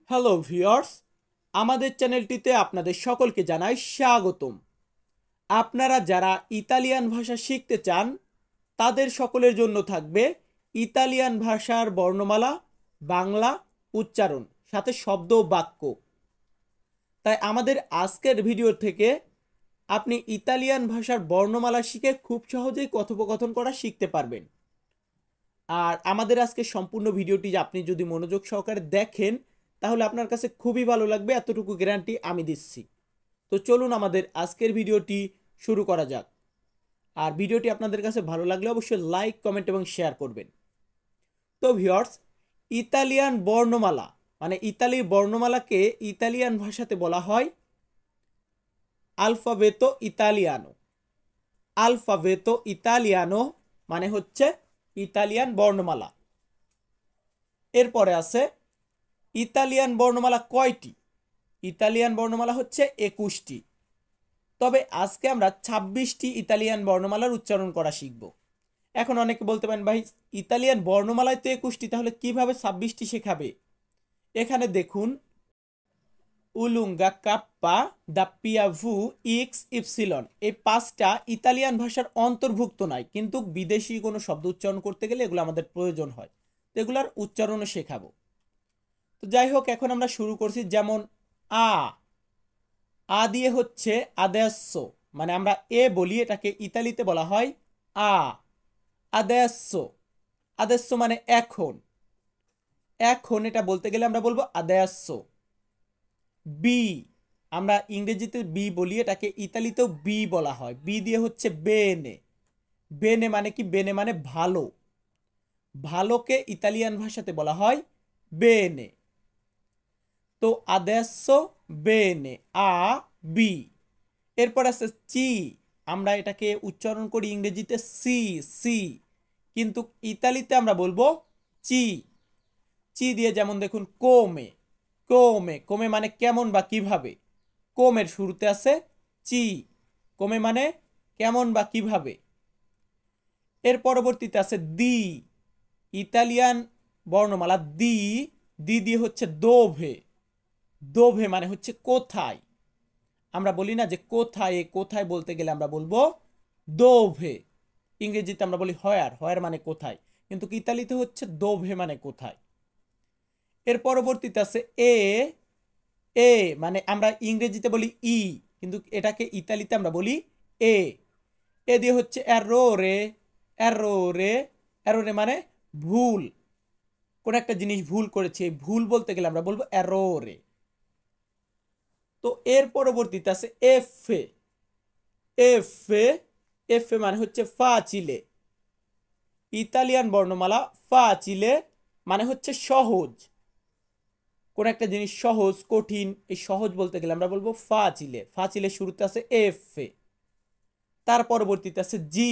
Hello viewers, আমাদের চ্যানেলটিতে আপনাদের সকলকে জানাই স্বাগতম। আপনারা যারা ইতালিয়ান ভাষা শিখতে চান তাদের সকলের জন্য থাকবে ইতালিয়ান ভাষার বর্ণমালা, বাংলা উচ্চারণ, সাথে শব্দ ও বাক্য। তাই আমাদের আজকের ভিডিও থেকে আপনি ইতালিয়ান ভাষার বর্ণমালা শিখে খুব সহজেই কথোপকথন করা শিখতে পারবেন। আর আমাদের আজকে সম্পূর্ণ ভিডিওটি আপনি যদি মনোযোগ সহকারে দেখেন তাহলে আপনার কাছে খুবই ভালো লাগবে, এতটুকু গ্যারান্টি আমি দিচ্ছি। তো চলুন আমাদের আজকের ভিডিওটি শুরু করা যাক। আর ভিডিওটি আপনাদের কাছে ভালো লাগলে অবশ্যই লাইক, কমেন্ট এবং শেয়ার করবেন। তো ভিউয়ার্স, ইতালিয়ান বর্ণমালা মানে ইতালির বর্ণমালাকে ইতালিয়ান ভাষাতে বলা হয় আলফাবেতো ইতালিয়ানো। আলফাবেতো ইতালিয়ানো মানে হচ্ছে ইতালিয়ান বর্ণমালা। এরপরে আছে ইতালিয়ান বর্ণমালা কয়টি? ইতালিয়ান বর্ণমালা হচ্ছে 21টি। তবে আজকে আমরা 26টি ইতালিয়ান বর্ণমালার উচ্চারণ করা শিখব। এখন অনেকে বলতে পারেন, ভাই ইতালিয়ান বর্ণমালায় তো 21টি, তাহলে কিভাবে 26টি শেখাবে? এখানে দেখুন, উলুঙ্গা, কাপ্পা, দাপ্পিয়া, ভু, ইক্স, ইপসিলন, এই 5টা ইতালিয়ান ভাষার অন্তর্ভুক্ত নয়, কিন্তু বিদেশি কোনো শব্দ উচ্চারণ করতে গেলে এগুলো আমাদের প্রয়োজন হয়, তো এগুলার উচ্চারণও শেখাবো। তো যাই হোক, এখন আমরা শুরু করছি। যেমন আ দিয়ে হচ্ছে আদেসো, মানে আমরা এ বলি, এটাকে ইতালিতে বলা হয় আ। আদেসো, আদেসো মানে এখন। এখন এটা বলতে গেলে আমরা বলবো আদেসো। বি, আমরা ইংরেজিতে বি বলি, এটাকে ইতালিতেও বি বলা হয়। বি দিয়ে হচ্ছে বেনে। বেনে মানে কি? বেনে মানে ভালো। ভালোকে ইতালিয়ান ভাষাতে বলা হয় বেনে। তো আদেসো বেনে, আ বি। এরপর আছে চি, আমরা এটাকে উচ্চারণ করি ইংরেজিতে সি, সি, কিন্তু ইতালিতে আমরা বলবো চি। চি দিয়ে যেমন দেখুন কোমে, কোমে, কোমে মানে কেমন বা কিভাবে। কোমের শুরুতে আছে চি, কোমে মানে কেমন বা কিভাবে। এর পরবর্তীতে আছে দি, ইতালিয়ান বর্ণমালা দি। দি দিয়ে হচ্ছে দোভে। দোভে মানে হচ্ছে কোথায়। আমরা বলি না যে কোথায়, কোথায় বলতে গেলে আমরা বলবো দোভে। ইংরেজিতে আমরা বলি হয়ার, হয়ার মানে কোথায়, কিন্তু ইতালিতে হচ্ছে দোভে মানে কোথায়। এর পরবর্তীতে আছে এ। এ মানে আমরা ইংরেজিতে বলি ই, কিন্তু এটাকে ইতালিতে আমরা বলি এ। এ দিয়ে হচ্ছে এরোরে। এরোরে, এরোরে মানে ভুল। কোন একটা জিনিস ভুল করেছে, ভুল বলতে গেলে আমরা বলবো এরোরে। তো এর পরবর্তীতে আছে এফে। এফে, এফে মানে হচ্ছে ফাচিলে। ইতালিয়ান বর্ণমালা ফাচিলে মানে হচ্ছে সহজ। কোন একটা জিনিস সহজ, কঠিন, এই সহজ বলতে গেলে আমরা বলবো ফাচিলে। ফাচিলে শুরুতে আছে এফে। তার পরবর্তীতে আছে জি।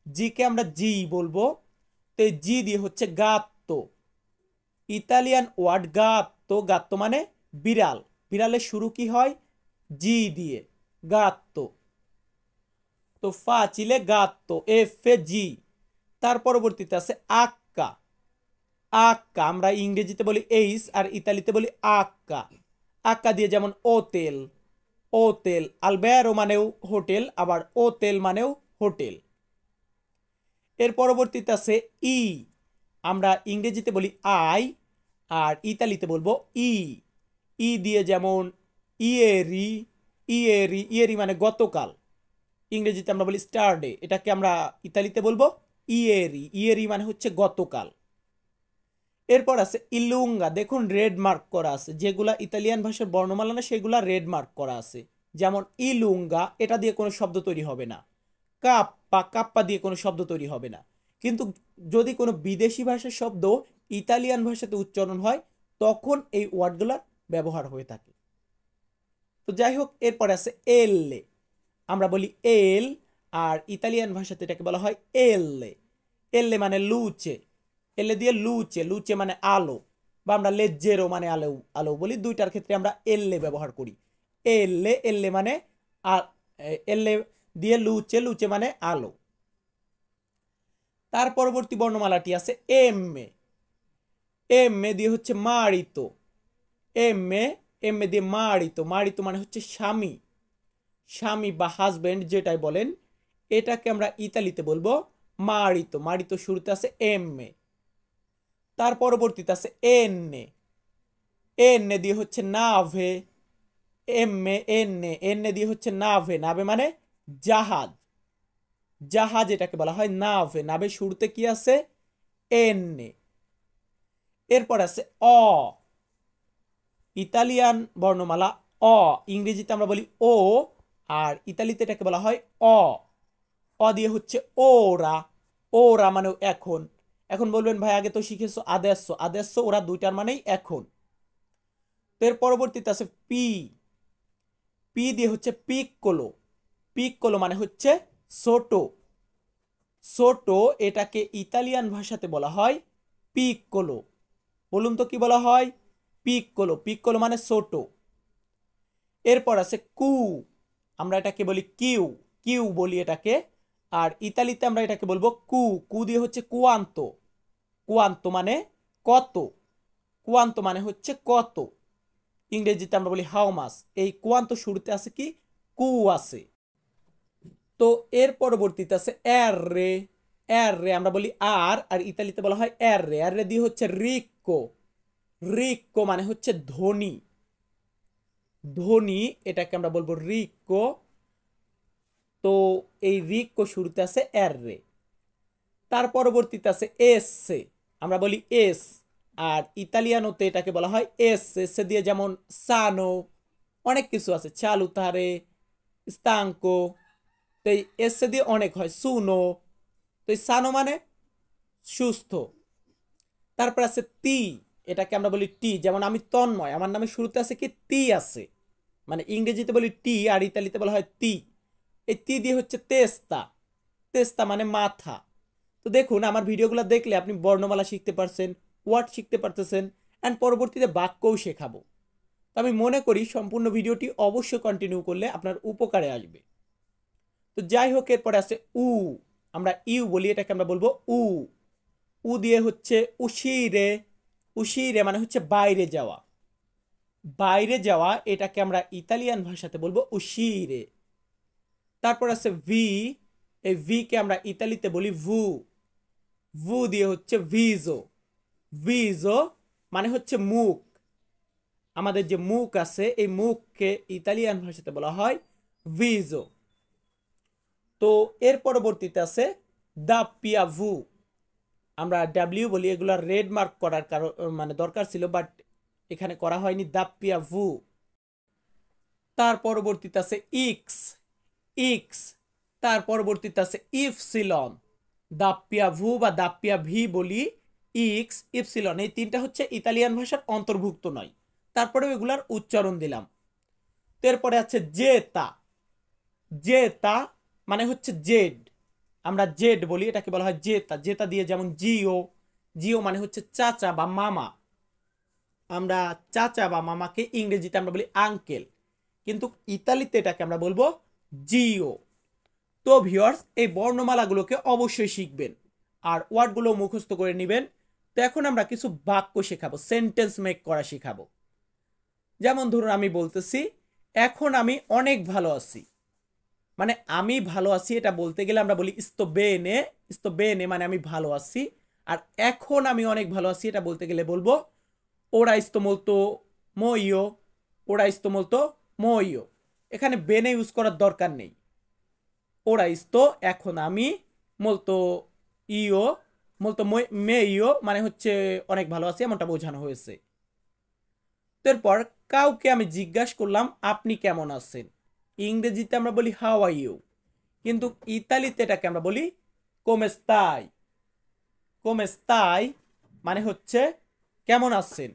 জি কে আমরা জি বলবো, তো জি দিয়ে হচ্ছে গাত্তো। Italian word গাত্তো। গাত্তো মানে বিড়াল। বিড়ালের শুরু কি হয়? জি দিয়ে, গাত্তো। তো ফাচিলে গাত্তো, এফে জি। তার পরবর্তীতে আছে আক্কা। আক্কা, আমরা ইংরেজিতে বলি এইস আর ইতালিতে বলি আক্কা। আক্কা দিয়ে যেমন ওতেল, ওতেল। আলবেরো মানেও হোটেল, আবার ওতেল মানেও হোটেল। এর পরবর্তীতে আছে ই, আমরা ইংরেজিতে বলি আই আর ইতালিতে বলবো ই। ই দিয়ে যেমন ইয়েরি, ইয়েরি, ইয়েরি মানে গতকাল। ইংরেজিতে আমরা বলি স্টারডে, এটাকে আমরা ইতালিতে বলবো ইয়েরি। ইয়েরি মানে হচ্ছে গতকাল। এরপর আছে ইলুঙ্গা। দেখুন রেড মার্ক করা আছে, যেগুলা ইতালিয়ান ভাষার বর্ণমালা না সেগুলা রেড মার্ক করা আছে। যেমন ইলুঙ্গা, এটা দিয়ে কোনো শব্দ তৈরি হবে না। কাপ্পা, কাপ্পা দিয়ে কোনো শব্দ তৈরি হবে না। কিন্তু যদি কোনো বিদেশি ভাষার শব্দ ইতালিয়ান ভাষাতে উচ্চারণ হয় তখন এই ওয়ার্ডগুলার ব্যবহার হয়ে থাকে। তো যাই হোক, এরপরে আছে এললে। আমরা বলি এল, আর ইতালিয়ান ভাষাতে এটাকে বলা হয় এললে। এললে মানে লুচে। এলে দিয়ে লুচে, লুচে মানে আলো, বা আমরা লেজ্জেরো মানে আলো, আলো বলি। দুইটার ক্ষেত্রে আমরা এললে ব্যবহার করি। এললে, এললে মানে এললে দিয়ে লুচে, লুচে মানে আলো। তার পরবর্তী বর্ণমালাটি আছে এম এ। এম এ দিয়ে হচ্ছে মারিতো। এম এ দিয়ে মারিতো, মারিতো মানে হচ্ছে স্বামী, স্বামী বা হাজবেন্ড যেটাই বলেন, এটাকে আমরা ইতালিতে বলবো মারিতো, মারিতো শুরুতে আছে এম এ। তার পরবর্তীতে আছে এনে, এনে দিয়ে হচ্ছে নাভে, এনে দিয়ে হচ্ছে নাভে, নাভে মানে জাহাজ, জাহাজ এটাকে বলা হয় নাভে, নাভে শুরুতে কি আছে এনে। এরপর আছে অ, ইতালিয়ান বর্ণমালা অ, ইংরেজিতে আমরা বলি ও, আর ইতালিতে এটাকে বলা হয় অ। অ দিয়ে হচ্ছে ওরা, ওরা মানে এখন। এখন বলবেন ভাই আগে তো শিখেছো আদেশ, আদেশ ওরা দুইটার মানেই এখন। এর পরবর্তীতে আছে পি, পি দিয়ে হচ্ছে পিক্কোলো, পিক্কোলো মানে হচ্ছে ছোট, ছোট এটাকে ইতালিয়ান ভাষাতে বলা হয় পিক্কোলো। বলুন তো কি বলা হয়? পিক্কোলো, পিক্কোলো মানে ছোট। এরপর আছে কু, আমরা এটাকে বলি কিউ, কিউ বলি এটাকে, আর ইতালিতে আমরা এটাকে বলবো কু, কু দিয়ে হচ্ছে কুয়ান্তো, কুয়ান্তো মানে কত, কুয়ান্তো মানে হচ্ছে কত, ইংরেজিতে আমরা বলি হাউ মাস, এই কুয়ান্তো শুরুতে আছে কি কু আছে। তো এর পরবর্তীতে আছে এর রে, এর রে আমরা বলি আর, আর ইতালিতে বলা হয় এর রে, এর রে দিয়ে হচ্ছে রিক্কো, রিক্কো মানে হচ্ছে ধনী, ধনী এটাকে আমরা বলবো রিক্কো। তো এই রিক্কো শুরুতে আছে এর রে। তার পরবর্তীতে আছে এস, আমরা বলি এস, আর ইতালিয়ানোতে এটাকে বলা হয় এস, এস দিয়ে যেমন সানো, অনেক কিছু আছে, চালুতারে, স্তাঙ্কো, তো এই এস দিয়ে অনেক হয়, সুনো, তো এই সানো মানে সুস্থ। তারপর আছে তি, এটাকে আমরা বলি টি, যেমন আমি তন্ময়, আমার নামে শুরুতে আছে কি তি আছে, মানে ইংরেজিতে বলি টি আর ইতালিতে বলা হয় তি। এই তি দিয়ে হচ্ছে তেস্তা, তেস্তা মানে মাথা। তো দেখুন আমার ভিডিওগুলো দেখলে আপনি বর্ণমালা শিখতে পারছেন, ওয়ার্ড শিখতে পারতেছেন, অ্যান্ড পরবর্তীতে বাক্যও শেখাবো। তো আমি মনে করি সম্পূর্ণ ভিডিওটি অবশ্যই কন্টিনিউ করলে আপনার উপকারে আসবে। তো যাই হোক, এরপরে আছে উ, আমরা ইউ বলি, এটাকে আমরা বলবো উ, উ দিয়ে হচ্ছে উশিরে, উশিরে মানে হচ্ছে বাইরে যাওয়া, বাইরে যাওয়া এটাকে আমরা ইতালিয়ান ভাষাতে বলবো উশিরে। তারপর আছে ভি, এই ভি কে আমরা ইতালিতে বলি ভু, ভু দিয়ে হচ্ছে ভিজো, ভিজো মানে হচ্ছে মুখ, আমাদের যে মুখ আছে এই মুখকে ইতালিয়ান ভাষাতে বলা হয় ভিজো। তো এর পরবর্তীতে আছে দা পিয়াভু, আমরা ডাব্লিউ বলি, এগুলা রেড মার্ক করার কারণ মানে দরকার ছিল, বাট এখানে করা হয়নি, দা পিয়াভু। তার পরবর্তীতে আছে ইক্স, ইক্স, তার পরবর্তীতে আছে ইফসিলন, দাপ্পিয়া ভু বা দাপ্পিয়া ভি বলি, ইক্স ইপসিলন, এই তিনটা হচ্ছে ইতালিয়ান ভাষার অন্তর্ভুক্ত নয়, তারপরেও এগুলার উচ্চারণ দিলাম। এরপরে আছে জেতা, জেতা মানে হচ্ছে জেড, আমরা জেড বলি, এটাকে বলা হয় জেতা, জেতা দিয়ে যেমন জিও, জিও মানে হচ্ছে চাচা বা মামা, আমরা চাচা বা মামাকে ইংরেজিতে আমরা বলি আঙ্কেল, কিন্তু ইতালিতে এটাকে আমরা বলবো জিও। তো ভিউয়ার্স এই বর্ণমালাগুলোকে অবশ্যই শিখবেন আর ওয়ার্ডগুলো মুখস্থ করে নেবেন। তো এখন আমরা কিছু বাক্য শেখাবো, সেন্টেন্স মেক করা শেখাবো। যেমন ধরুন আমি বলতেছি এখন আমি অনেক ভালো আছি, মানে আমি ভালো আছি এটা বলতে গেলে আমরা বলি sto bene, sto bene মানে আমি ভালো আছি। আর এখন আমি অনেক ভালো আছি এটা বলতে গেলে বলবো ora sto molto meglio, ora sto molto meglio, এখানে বেনে ইউজ করার দরকার নেই। ওরা ইস্তো এখন আমি, molto io, molto meglio মানে হচ্ছে অনেক ভালো আছি এমনটা বোঝানো হয়েছে। এরপর কাউকে আমি জিজ্ঞাসা করলাম আপনি কেমন আছেন, ইংরেজিতে আমরা বলি হাউ আর ইউ, কিন্তু ইতালিতে এটাকে আমরা বলি come stai, come stai মানে হচ্ছে কেমন আছেন,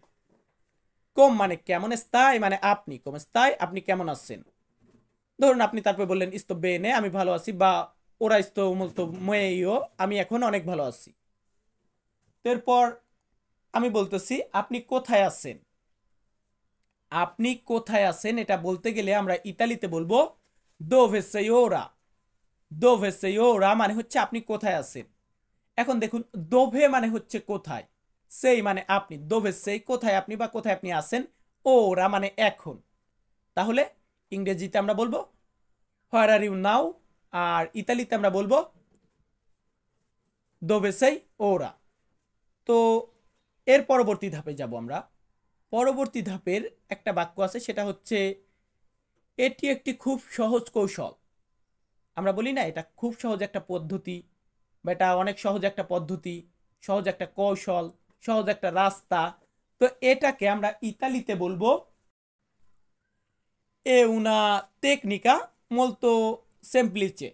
কম মানে কেমন, স্তাই মানে আপনি, come stai আপনি কেমন আছেন। ধরুন আপনি তারপর বললেন ইস্তো বেনে আমি ভালো আছি, বা ওরা ইস্তো molto meglio আমি এখন অনেক ভালো আছি। এরপর আমি বলতেছি আপনি কোথায় আছেন, আপনি কোথায় আছেন এটা বলতে গেলে আমরা ইতালিতে বলবো dove sei ora, dove sei ora মানে হচ্ছে আপনি কোথায় আছেন। এখন দেখুন dove মানে হচ্ছে কোথায়, সেই মানে আপনি, dove sei কোথায় আপনি বা কোথায় আপনি আছেন, ওরা মানে এখন। তাহলে ইংরেজিতে আমরা বলবো হোয়ার আর ইউ নাও, আর ইতালিতে আমরা বলবো দোবে সেই ওরা। তো এর পরবর্তী ধাপে যাব আমরা। পরবর্তী ধাপের একটা বাক্য আছে, সেটা হচ্ছে এটি একটি খুব সহজ কৌশল। আমরা বলি না এটা খুব সহজ একটা পদ্ধতি, বা এটা অনেক সহজ একটা পদ্ধতি, সহজ একটা কৌশল, সহজ একটা রাস্তা। তো এটাকে আমরা ইতালিতে বলবো এ উনা টেকনিকা মোলতো সেমপ্লিচে।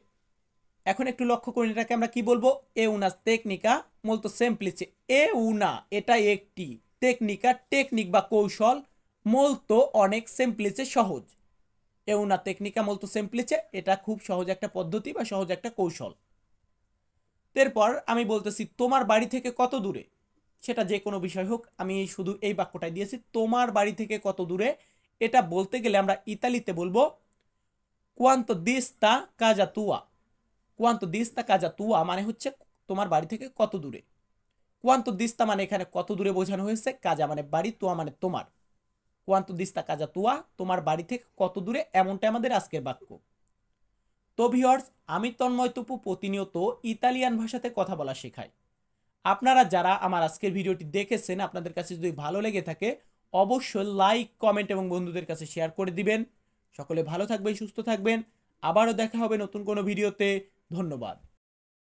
এখন একটু লক্ষ্য করুন, এটাকে আমরা কি বলবো? এ উনা টেকনিকা মোলতো সেমপ্লিচে। এ উনা এটা একটি, টেকনিকা টেকনিক বা কৌশল, মোলতো অনেক, সেমপ্লিচে সহজ। এ উনা টেকনিকা মোলতো সেমপ্লিচে এটা খুব সহজ একটা পদ্ধতি বা সহজ একটা কৌশল। এরপর আমি বলতেছি তোমার বাড়ি থেকে কত দূরে, সেটা যে কোনো বিষয় হোক, আমি শুধু এই বাক্যটাই দিয়েছি তোমার বাড়ি থেকে কত দূরে। এটা বলতে গেলে আমরা ইতালিতে বলবো কোয়ান্তো দিস্তা কাজা তুয়া। কোয়ান্তো দিস্তা কাজা তুয়া মানে হচ্ছে তোমার বাড়ি থেকে কত দূরে। কোয়ান্তো দিস্তা মানে এখানে কত দূরে বোঝানো হয়েছে, কাজা মানে বাড়ি, তুয়া মানে তোমার। কোয়ান্তো দিস্তা কাজা তুয়া তোমার বাড়ি থেকে কত দূরে, এমনটা আমাদের আজকের বাক্য। তো ভিউয়ার্স, আমি তন্ময় তপু প্রতিনিয়ত ইতালিয়ান ভাষাতে কথা বলা শেখাই। আপনারা যারা আমার আজকের ভিডিওটি দেখেছেন, আপনাদের কাছে যদি ভালো লেগে থাকে অবশ্যই লাইক, কমেন্ট এবং বন্ধুদের কাছে শেয়ার করে দিবেন। সকলে ভালো থাকবেন, সুস্থ থাকবেন। আবারও দেখা হবে নতুন কোনো ভিডিওতে। ধন্যবাদ।